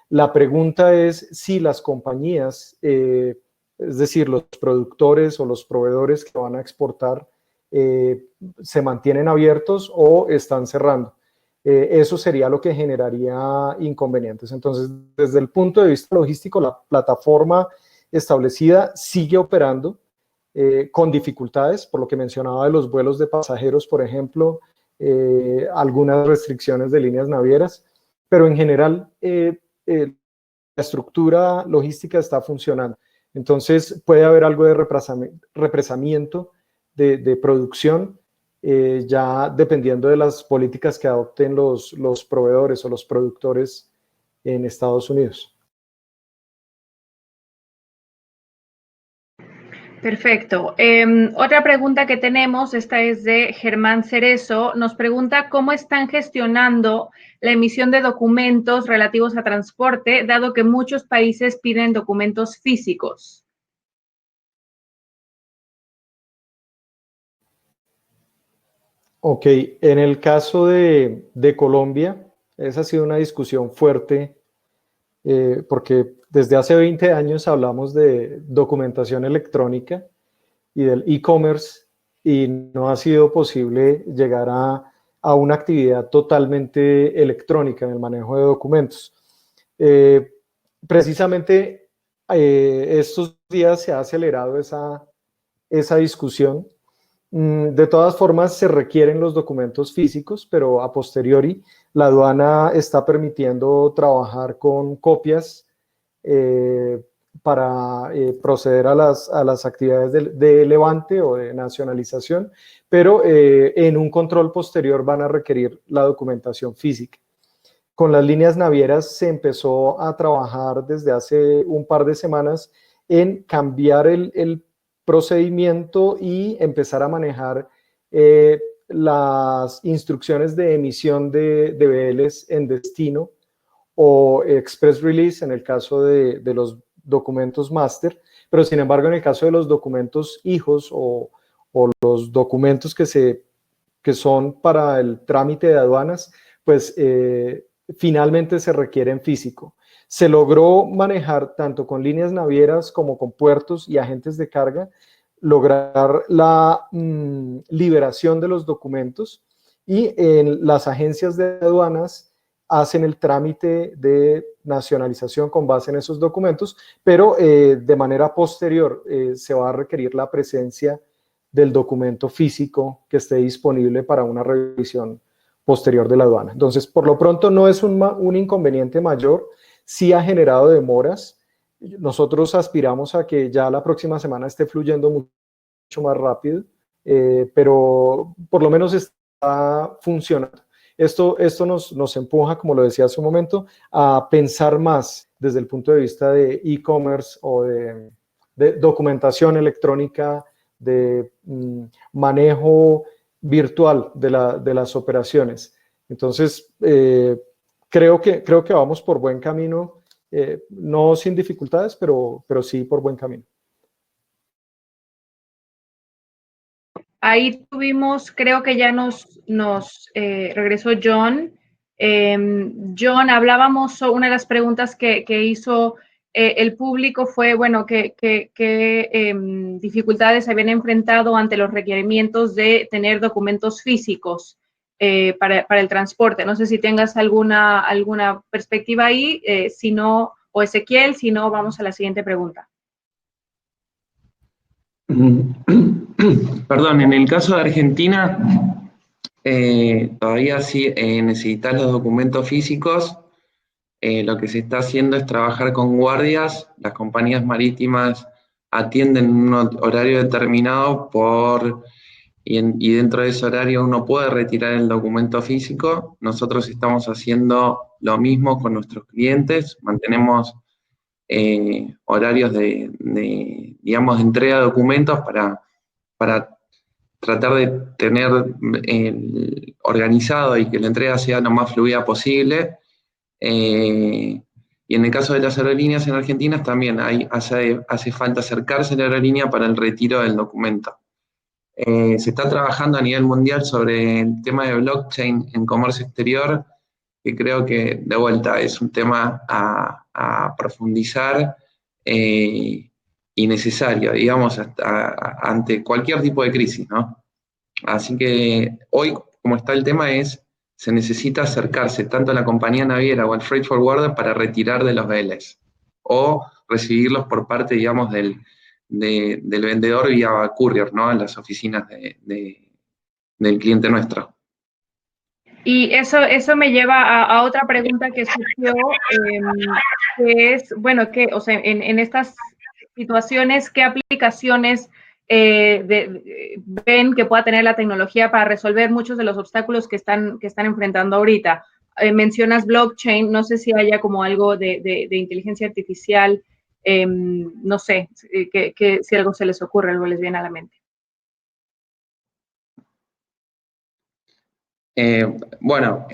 La pregunta es si las compañías, es decir, los productores o los proveedores que van a exportar, se mantienen abiertos o están cerrando. Eso sería lo que generaría inconvenientes. Entonces, desde el punto de vista logístico, la plataforma establecida sigue operando con dificultades, por lo que mencionaba de los vuelos de pasajeros, por ejemplo, algunas restricciones de líneas navieras, pero en general la estructura logística está funcionando. Entonces puede haber algo de represamiento de producción, ya dependiendo de las políticas que adopten los proveedores o los productores en Estados Unidos. Perfecto. Otra pregunta que tenemos, esta es de Germán Cerezo, nos pregunta cómo están gestionando la emisión de documentos relativos a transporte, dado que muchos países piden documentos físicos. Ok, en el caso de Colombia, esa ha sido una discusión fuerte, porque desde hace 20 años hablamos de documentación electrónica y del e-commerce y no ha sido posible llegar a una actividad totalmente electrónica en el manejo de documentos. Precisamente estos días se ha acelerado esa discusión. De todas formas, se requieren los documentos físicos, pero a posteriori la aduana está permitiendo trabajar con copias para proceder a las actividades de levante o de nacionalización, pero en un control posterior van a requerir la documentación física. Con las líneas navieras se empezó a trabajar desde hace un par de semanas en cambiar el procedimiento y empezar a manejar las instrucciones de emisión de BLs en destino o express release en el caso de los documentos máster, pero sin embargo en el caso de los documentos hijos o los documentos que son para el trámite de aduanas, pues finalmente se requieren físico. Se logró manejar tanto con líneas navieras como con puertos y agentes de carga, lograr la liberación de los documentos y en las agencias de aduanas hacen el trámite de nacionalización con base en esos documentos, pero de manera posterior se va a requerir la presencia del documento físico que esté disponible para una revisión posterior de la aduana. Entonces, por lo pronto no es un inconveniente mayor, sí ha generado demoras. Nosotros aspiramos a que ya la próxima semana esté fluyendo mucho más rápido, pero por lo menos está funcionando. Esto nos empuja, como lo decía hace un momento, a pensar más desde el punto de vista de e-commerce o de documentación electrónica, de manejo virtual de las operaciones. Entonces, creo que vamos por buen camino, no sin dificultades, pero sí por buen camino. Ahí tuvimos, creo que ya nos regresó John. John, hablábamos, una de las preguntas que hizo el público fue, bueno, ¿qué dificultades se habían enfrentado ante los requerimientos de tener documentos físicos para el transporte? No sé si tengas alguna perspectiva ahí, si no, o Ezequiel, si no, vamos a la siguiente pregunta. Perdón, en el caso de Argentina, todavía sí necesitas los documentos físicos. Lo que se está haciendo es trabajar con guardias. Las compañías marítimas atienden un horario determinado y dentro de ese horario uno puede retirar el documento físico. Nosotros estamos haciendo lo mismo con nuestros clientes. Mantenemos horarios digamos, de entrega de documentos para tratar de tener organizado y que la entrega sea lo más fluida posible. Y en el caso de las aerolíneas en Argentina también hace falta acercarse a la aerolínea para el retiro del documento. Se está trabajando a nivel mundial sobre el tema de blockchain en comercio exterior, que creo que de vuelta es un tema a profundizar y necesario, digamos, ante cualquier tipo de crisis, ¿no? Así que hoy, como está el tema, se necesita acercarse tanto a la compañía naviera o al freight forwarder para retirar de los VLs o recibirlos por parte, digamos, del vendedor vía courier, ¿no? En las oficinas del cliente nuestro. Y eso me lleva a otra pregunta que surgió, que es, bueno, o sea, en estas situaciones, ¿qué aplicaciones ven que pueda tener la tecnología para resolver muchos de los obstáculos que están enfrentando ahorita? Mencionas blockchain, no sé si haya como algo de inteligencia artificial, no sé, si algo se les ocurre, algo les viene a la mente. Bueno,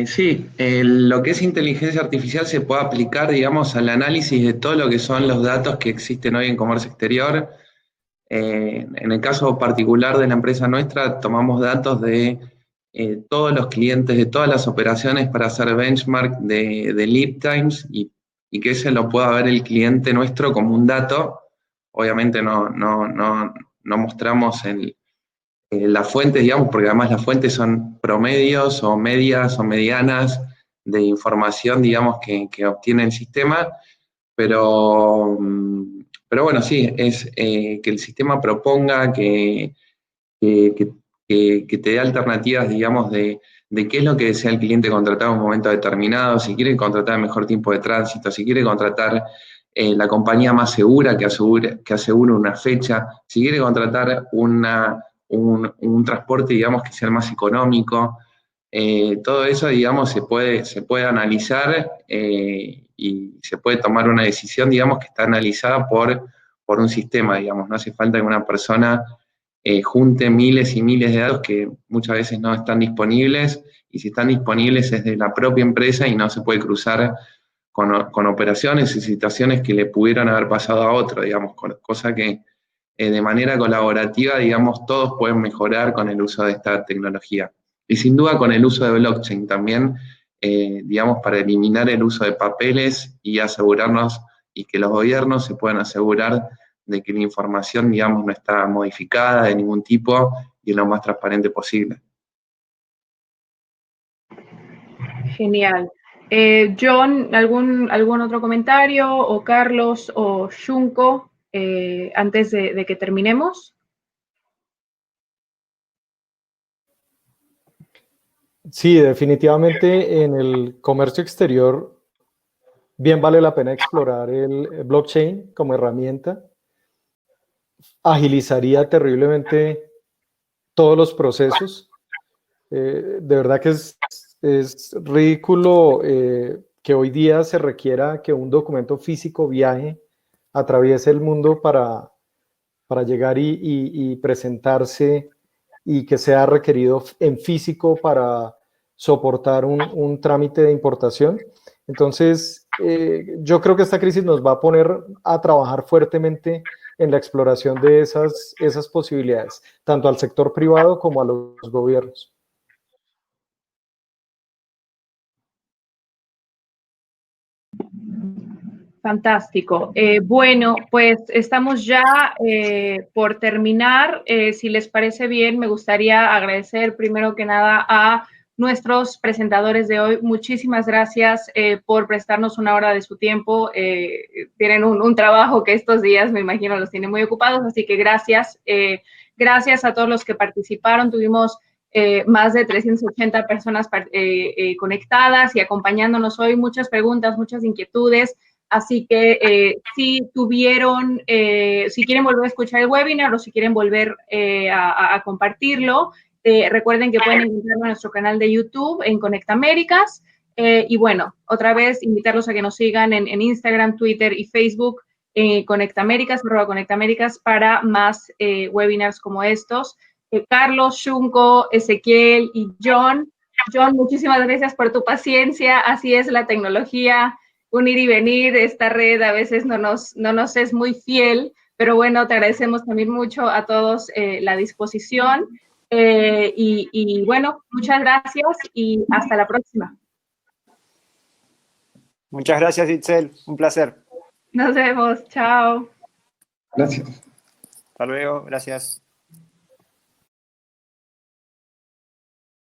sí, lo que es inteligencia artificial se puede aplicar, digamos, al análisis de todo lo que son los datos que existen hoy en comercio exterior. En el caso particular de la empresa nuestra, tomamos datos de todos los clientes, de todas las operaciones para hacer benchmark de lead times y que ese lo pueda ver el cliente nuestro como un dato. Obviamente no mostramos las fuentes, digamos, porque además las fuentes son promedios o medias o medianas de información, digamos, que obtiene el sistema, pero bueno, sí, es que el sistema proponga, que te dé alternativas, digamos, de qué es lo que desea el cliente contratar en un momento determinado, si quiere contratar el mejor tiempo de tránsito, si quiere contratar la compañía más segura que asegure una fecha, si quiere contratar un transporte, digamos, que sea el más económico. Todo eso, digamos, se puede analizar y se puede tomar una decisión, digamos, que está analizada por un sistema, digamos. No hace falta que una persona junte miles y miles de datos que muchas veces no están disponibles, y si están disponibles es de la propia empresa y no se puede cruzar con operaciones y situaciones que le pudieran haber pasado a otro, digamos, cosa que de manera colaborativa, digamos, todos pueden mejorar con el uso de esta tecnología. Y sin duda con el uso de blockchain también, digamos, para eliminar el uso de papeles y asegurarnos, y que los gobiernos se puedan asegurar de que la información, digamos, no está modificada de ningún tipo y es lo más transparente posible. Genial. John, ¿algún otro comentario? O Carlos o Shunko, antes de que terminemos. Sí, definitivamente en el comercio exterior bien vale la pena explorar el blockchain como herramienta. Agilizaría terriblemente todos los procesos. De verdad que es ridículo que hoy día se requiera que un documento físico viaje, atraviese el mundo para llegar y presentarse, y que sea requerido en físico para soportar un trámite de importación. Entonces, yo creo que esta crisis nos va a poner a trabajar fuertemente en la exploración de esas posibilidades, tanto al sector privado como a los gobiernos. Fantástico. Bueno, pues estamos ya por terminar. Si les parece bien, me gustaría agradecer primero que nada a nuestros presentadores de hoy. Muchísimas gracias por prestarnos una hora de su tiempo. Tienen un trabajo que estos días, me imagino, los tienen muy ocupados, así que gracias. Gracias a todos los que participaron. Tuvimos más de 380 personas conectadas y acompañándonos hoy. Muchas preguntas, muchas inquietudes. Así que si quieren volver a escuchar el webinar o si quieren volver a compartirlo, recuerden que pueden encontrarlo en nuestro canal de YouTube en Conecta Américas. Y bueno, otra vez invitarlos a que nos sigan en Instagram, Twitter y Facebook, Conecta Américas, @Conecta Américas, para más webinars como estos. Carlos, Shunko, Ezequiel y John. John, muchísimas gracias por tu paciencia. Así es la tecnología, un ir y venir. Esta red a veces no nos es muy fiel, pero bueno, te agradecemos también mucho a todos la disposición. Y bueno, muchas gracias y hasta la próxima. Muchas gracias, Itzel. Un placer. Nos vemos. Chao. Gracias. Hasta luego. Gracias.